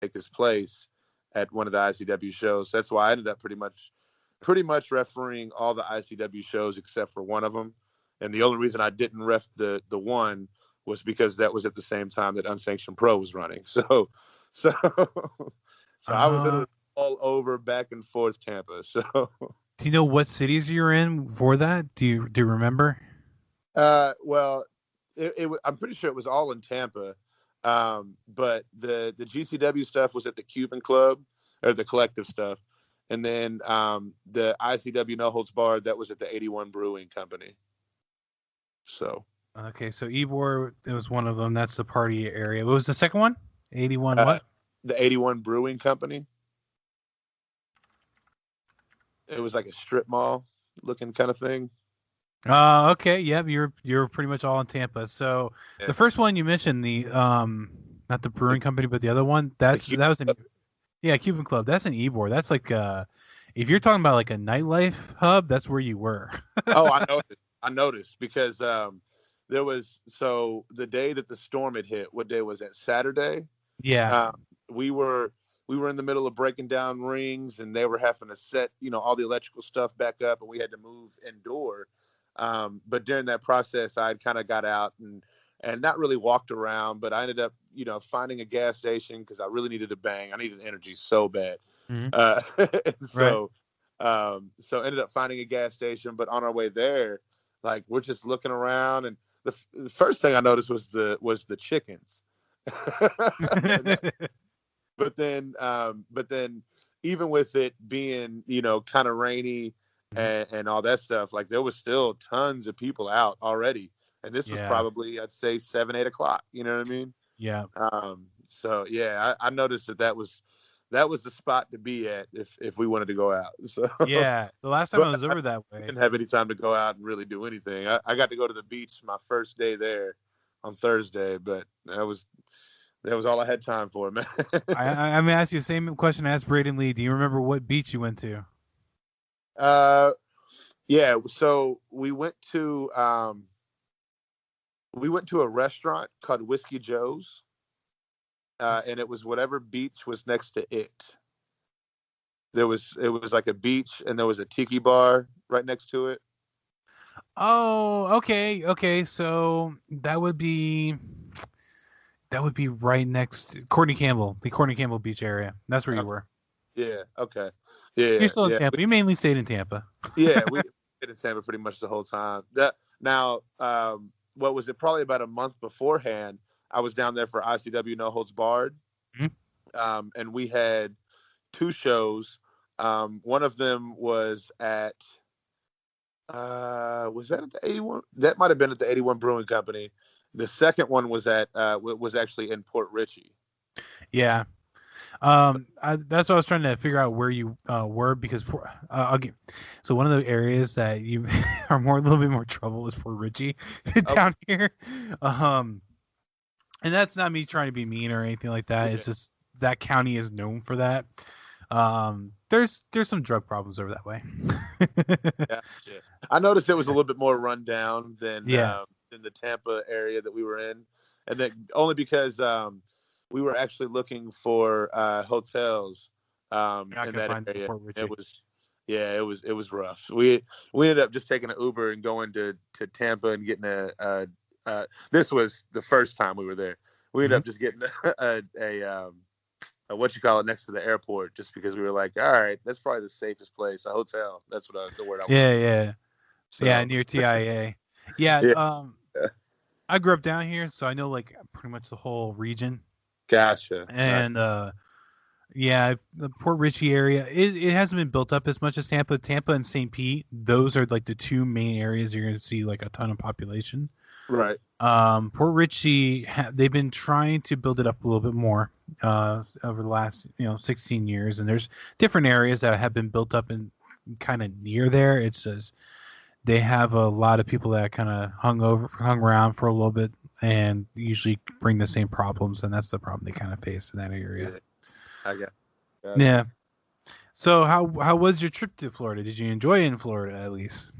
take his place at one of the ICW shows. That's why I ended up pretty much refereeing all the ICW shows except for one of them. And the only reason I didn't ref the one was because that was at the same time that Unsanctioned Pro was running. So I was literally all over back and forth Tampa. So do you know what cities you were in for that? Do you remember? well, I'm pretty sure it was all in Tampa. But the GCW stuff was at the Cuban Club, or the Collective stuff. And then the ICW No Holds Barred, that was at the 81 Brewing Company. So Okay, so Ybor, it was one of them. That's the party area. What was the second one? 81 what? The 81 Brewing Company. It was like a strip mall looking kind of thing. Okay, yep, you're pretty much all in Tampa. So the first one you mentioned, the not the brewing company, but the other one, that was an Cuban Club. That's an Ybor. That's like if you're talking about like a nightlife hub, that's where you were. Oh, I noticed because there was, so the day that the storm had hit, what day was that? Saturday. Yeah. We were in the middle of breaking down rings, and they were having to set, all the electrical stuff back up, and we had to move indoor. But during that process, I had kind of got out and not really walked around, but I ended up, finding a gas station because I really needed a bang. I needed energy so bad. Mm-hmm. So, so ended up finding a gas station, but on our way there, like, we're just looking around, and the first thing I noticed was the chickens. But then even with it being, kind of rainy and all that stuff, like, there was still tons of people out already. And this was probably, I'd say 7, 8 o'clock. You know what I mean? Yeah. So yeah, I noticed that was the spot to be at if we wanted to go out. So yeah, the last time I was over that way, didn't have any time to go out and really do anything. I got to go to the beach my first day there on Thursday, but that was all I had time for, man. I'm gonna ask you the same question I asked Braden Lee. Do you remember what beach you went to? Yeah. So we went to a restaurant called Whiskey Joe's, and it was whatever beach was next to it. It was like a beach, and there was a tiki bar right next to it. Oh, okay. So that would be right next to Courtney Campbell, the Courtney Campbell Beach area. That's where you were. Yeah. Okay. Yeah. You're still in Tampa. You mainly stayed in Tampa. Yeah, we stayed in Tampa pretty much the whole time. What was it? Probably about a month beforehand, I was down there for ICW No Holds Barred, and we had 2 shows. One of them was at was that at the 81? That might have been at the 81 Brewing Company. The second one was was actually in Port Richey. Yeah. That's what I was trying to figure out where you were, because so one of the areas that you are a little bit more trouble is Port Richey down here. And that's not me trying to be mean or anything like that. Yeah. It's just that county is known for that. There's some drug problems over that way. Yeah. I noticed it was a little bit more run down than the Tampa area that we were in, and that only because we were actually looking for hotels in that area. It was rough. We ended up just taking an Uber and going to Tampa and getting a this was the first time we were there. We ended up just getting a what you call it, next to the airport, just because we were like, all right, that's probably the safest place, a hotel. That's the word I want. Yeah. So. Yeah, near TIA. Yeah. I grew up down here, so I know like pretty much the whole region. Gotcha. And the Port Richey area, it hasn't been built up as much as Tampa. Tampa and St. Pete, those are like the 2 main areas you're going to see like a ton of population. Right. Port Richey, they've been trying to build it up a little bit more over the last 16 years, and there's different areas that have been built up and kind of near there. It's just they have a lot of people that kind of hung around for a little bit, and usually bring the same problems, and that's the problem they kind of face in that area. I got it. Yeah. So how was your trip to Florida? Did you enjoy it in Florida at least?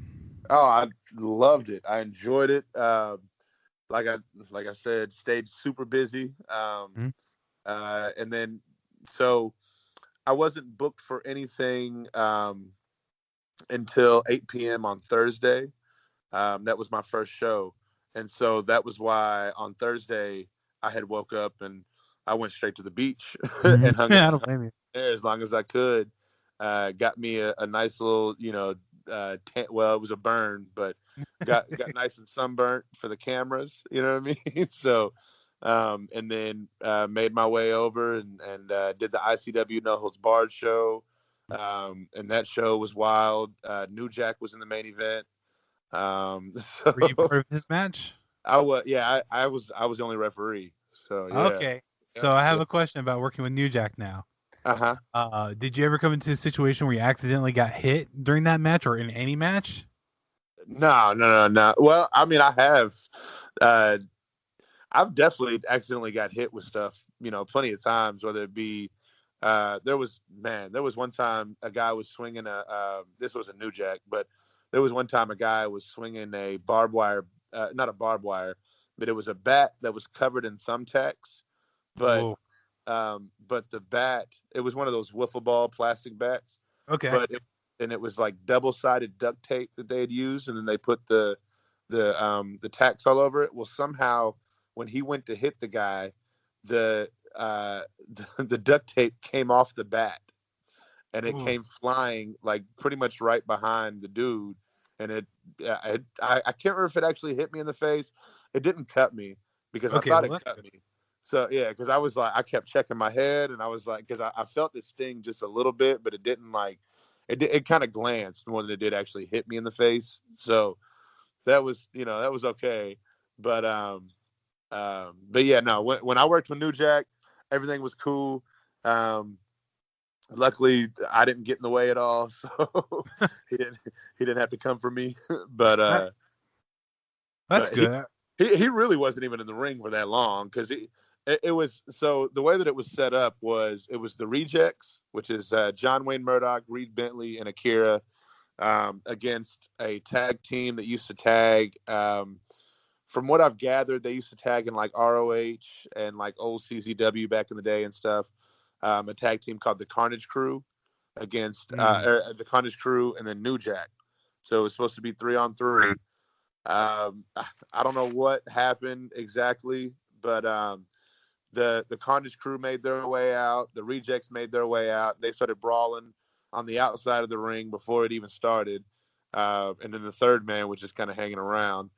Oh, I loved it. I enjoyed it. Like I said, stayed super busy. And then so I wasn't booked for anything until 8 p.m. on Thursday. That was my first show. And so that was why on Thursday I had woke up and I went straight to the beach and hung Yeah, I out don't blame you. there as long as I could. Got me a nice little, well, it was a burn, but got nice and sunburnt for the cameras. You know what I mean? So, and then made my way over and did the ICW No Holds Barred show. And that show was wild. New Jack was in the main event. So Were you part of this match? I was, yeah, I was the only referee. So yeah, Okay. yeah, So I have yeah. a question about working with New Jack now. Uh-huh. Did you ever come into a situation where you accidentally got hit during that match or in any match? No. Well, I mean, I have. Uh, I've definitely accidentally got hit with stuff, plenty of times, whether it be, there was one time a guy was swinging this was a New Jack, but there was one time a guy was swinging a barbed wire, not a barbed wire, but it was a bat that was covered in thumbtacks, but, Whoa. but the bat, it was one of those wiffle ball plastic bats, Okay. and it was like double-sided duct tape that they had used, and then they put the tacks all over it. Well, somehow when he went to hit the guy, the the duct tape came off the bat and it Ooh. came flying like pretty much right behind the dude. And I can't remember if it actually hit me in the face. It didn't cut me because I Okay, thought well, it that's cut good. me. So yeah, because I was like, I kept checking my head and I was like, because I felt it sting just a little bit, but it didn't like it kind of glanced more than it did actually hit me in the face. So that was that was okay. But but yeah, no. When I worked with New Jack, everything was cool. Luckily, I didn't get in the way at all, so he didn't have to come for me. but That, that's but he, good. he really wasn't even in the ring for that long because it was so the way that it was set up was it was the Rejects, which is John Wayne Murdoch, Reed Bentley, and Akira against a tag team that used to tag. From what I've gathered, they used to tag in like ROH and like old CZW back in the day and stuff. A tag team called the Carnage Crew against the Carnage Crew and then New Jack. So it was supposed to be 3-on-3. I don't know what happened exactly, but the Carnage Crew made their way out. The Rejects made their way out. They started brawling on the outside of the ring before it even started. And then the third man was just kind of hanging around.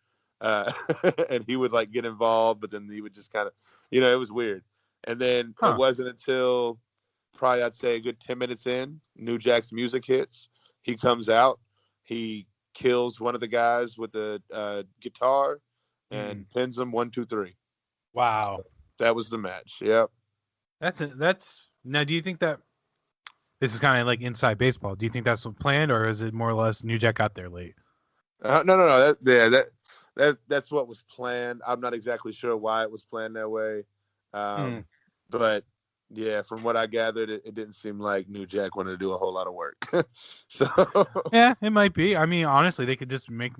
And he would like get involved, but then he would just kind of, it was weird. And then it wasn't until probably I'd say a good 10 minutes in, New Jack's music hits. He comes out, he kills one of the guys with the guitar and pins him 1, 2, 3. Wow. So that was the match. Yep. That's now. Do you think that this is kind of like inside baseball? Do you think that's planned, or is it more or less New Jack got there late? No. That's what was planned. I'm not exactly sure why it was planned that way, but yeah, from what I gathered, it didn't seem like New Jack wanted to do a whole lot of work. So yeah, it might be. I mean, honestly, they could just make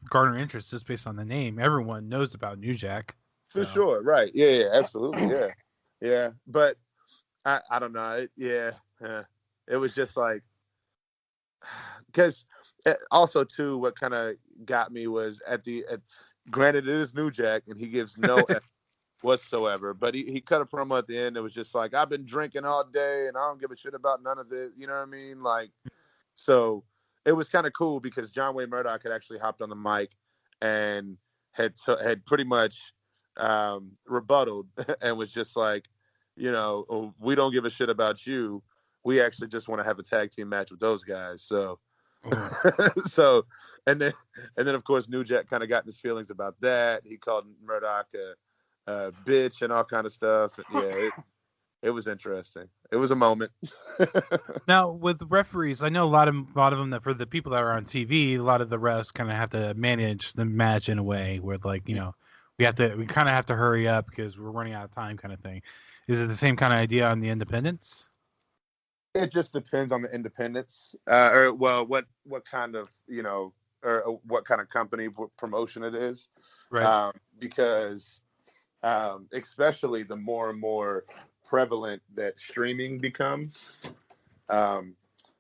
garner interest just based on the name. Everyone knows about New Jack. For sure, right? Yeah, absolutely, yeah. But I don't know. It was just like because also too, what kind of got me was granted it is New Jack and he gives no F whatsoever, but he cut a promo at the end. It was just like, I've been drinking all day and I don't give a shit about none of this. You know what I mean? Like, so it was kind of cool because John Wayne Murdoch had actually hopped on the mic and had pretty much rebutted and was just like, we don't give a shit about you. We actually just want to have a tag team match with those guys. So, so, and then of course New Jack kind of got his feelings about that. He called Murdoch a bitch and all kind of stuff. Yeah, it was interesting. It was a moment. Now with referees, I know a lot of them that for the people that are on TV, a lot of the refs kind of have to manage the match in a way where like we kind of have to hurry up because we're running out of time, kind of thing. Is it the same kind of idea on the independents? It just depends on the independents, or well, what kind of or what kind of company promotion it is, right? Because especially the more and more prevalent that streaming becomes.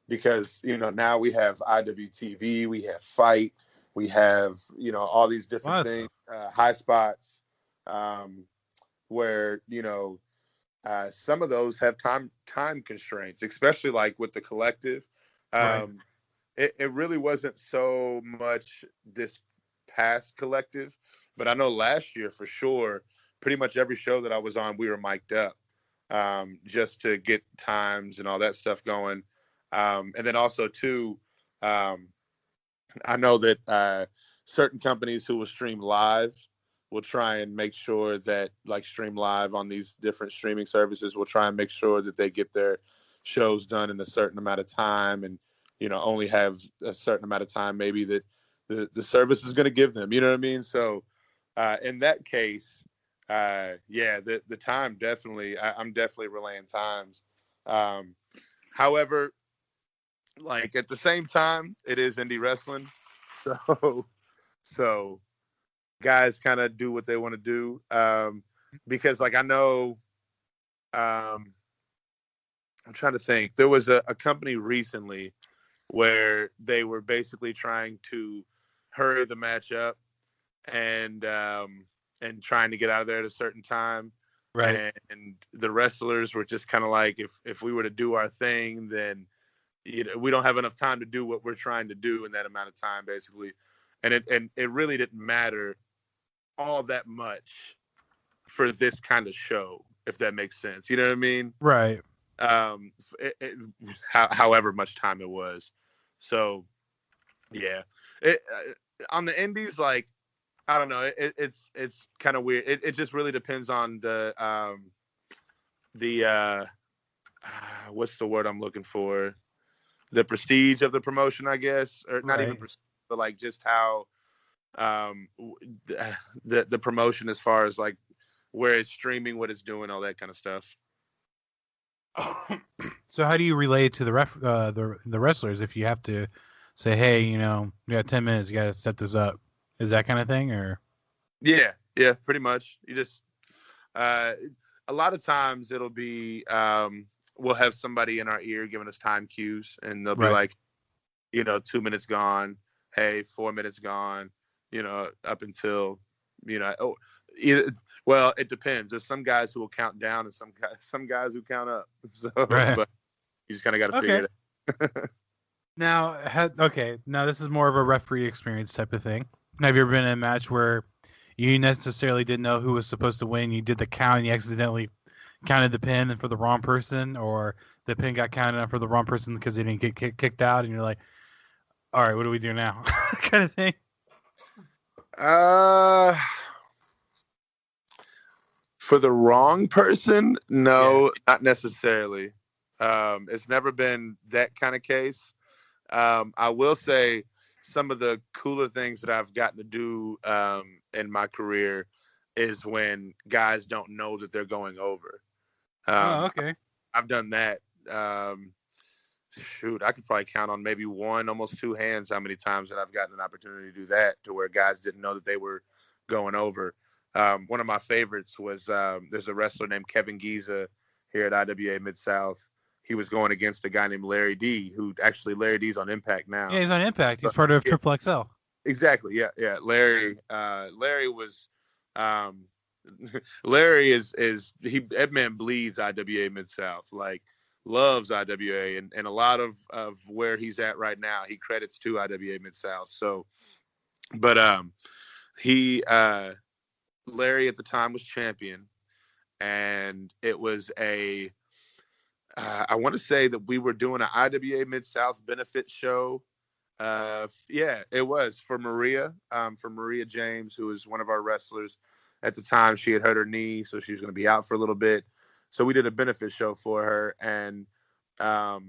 Because, now we have IWTV, we have Fight, we have, all these different things, high spots, where, some of those have time constraints, especially like with the collective. Right. It really wasn't so much this past collective, but I know last year for sure, pretty much every show that I was on, we were mic'd up, just to get times and all that stuff going. And then also too, I know that certain companies who will stream live will try and make sure that, like, stream live on these different streaming services, will try and make sure that they get their shows done in a certain amount of time, and only have a certain amount of time maybe that the service is going to give them. You know what I mean? So in that case, the time definitely, I'm definitely relaying times. However, like, at the same time, it is indie wrestling, so guys kind of do what they want to do, because, like, I know, I'm trying to think. There was a company recently where they were basically trying to hurry the match up and trying to get out of there at a certain time. Right. And the wrestlers were just kind of like, if we were to do our thing, then we don't have enough time to do what we're trying to do in that amount of time, basically. And it really didn't matter all that much for this kind of show, if that makes sense. You know what I mean? Right. However much time it was. So, yeah. On the indies, like, I don't know. It's kind of weird. It just really depends on the what's the word I'm looking for? The prestige of the promotion, I guess, or not even prestige, but like just how the promotion, as far as like where it's streaming, what it's doing, all that kind of stuff. So how do you relate to the wrestlers if you have to say, hey, we got 10 minutes, you got to set this up? Is that kind of thing, or? Yeah, pretty much. You just a lot of times it'll be we'll have somebody in our ear giving us time cues, and they'll be like, 2 minutes gone, hey, 4 minutes gone, up until well, it depends. There's some guys who will count down, and some guys who count up. So, but you just kind of got to figure it out. Now, this is more of a referee experience type of thing. Have you ever been in a match where you necessarily didn't know who was supposed to win? You did the count and you accidentally counted the pin for the wrong person, or the pin got counted for the wrong person because they didn't get kicked out, and you're like, all right, what do we do now? Kind of thing. For the wrong person, no, not necessarily. It's never been that kind of case. I will say some of the cooler things that I've gotten to do in my career is when guys don't know that they're going over. Okay. I've done that. I could probably count on maybe one, almost two hands how many times that I've gotten an opportunity to do that, to where guys didn't know that they were going over. One of my favorites was there's a wrestler named Kevin Giza here at IWA Mid-South. He was going against a guy named Larry D, who actually Larry D's on Impact now. Yeah, he's on Impact. He's part of Triple XL. Exactly. Yeah. Larry was Larry is that man bleeds IWA Mid-South, like loves IWA, and a lot of where he's at right now he credits to IWA Mid-South. So, but Larry at the time was champion, and it was I want to say that we were doing an IWA Mid-South benefit show. It was for Maria James, who was one of our wrestlers at the time. She had hurt her knee, so she was going to be out for a little bit. So we did a benefit show for her, and I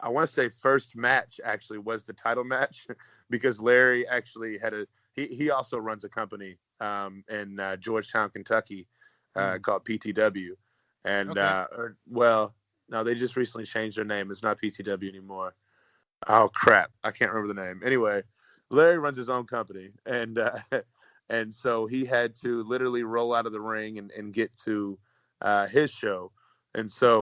want to say first match actually was the title match because Larry actually had he also runs a company in Georgetown, Kentucky called PTW. And, no, they just recently changed their name. It's not PTW anymore. Oh, crap. I can't remember the name. Anyway, Larry runs his own company. And so he had to literally roll out of the ring and get to his show. And so